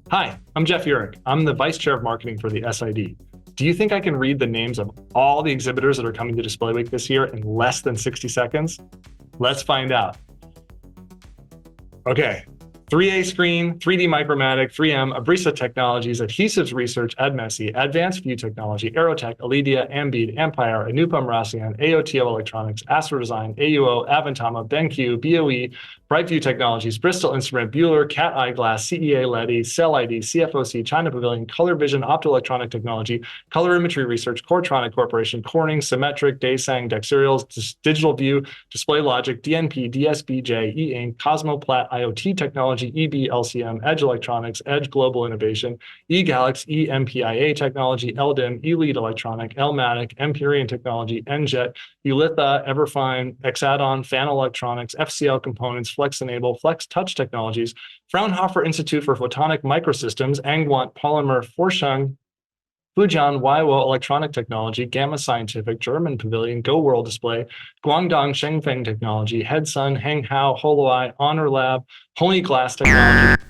Hi, I'm Jeff Yurek. I'm the Vice Chair of Marketing for the SID. Do you think I can read the names of all the exhibitors that are coming to Display Week this year in less than 60 seconds? Let's find out. Okay. 3A Screen, 3D Micromatic, 3M, Abrisa Technologies, Adhesives Research, AdMessi, Advanced View Technology, Aerotech, Aledia, Ambead, Ampire, Anupam Rasian, AOTO Electronics, Astro Design, AUO, Avantama, BenQ, BOE, Brightview Technologies, Bristol Instrument, Bueller, Cat Eyeglass, CEA LED, Cell ID, CFOC, China Pavilion, Color Vision, Optoelectronic Technology, Colorimetry Research, Coretronic Corporation, Corning, Symmetric, Daysang, Dexerials, Digital View, Display Logic, DNP, DSBJ, E-Ink, Cosmoplat, IoT Technology, EB, LCM, Edge Electronics, Edge Global Innovation, eGalax, EMPIA Technology, LDIM, eLead Electronic, Elmatic, Empyrean Technology, NJET, Ulitha, Everfine, Exadon, Fan Electronics, FCL Components, Flex Enable, Flex Touch Technologies, Fraunhofer Institute for Photonic Microsystems, Angwant Polymer, Forschung, Fujian Huawei Electronic Technology, Gamma Scientific, German Pavilion, Go World Display, Guangdong Shengfeng Technology, Hedsun, Hanghao, Holoeye, Honor Lab, Holy Glass Technology,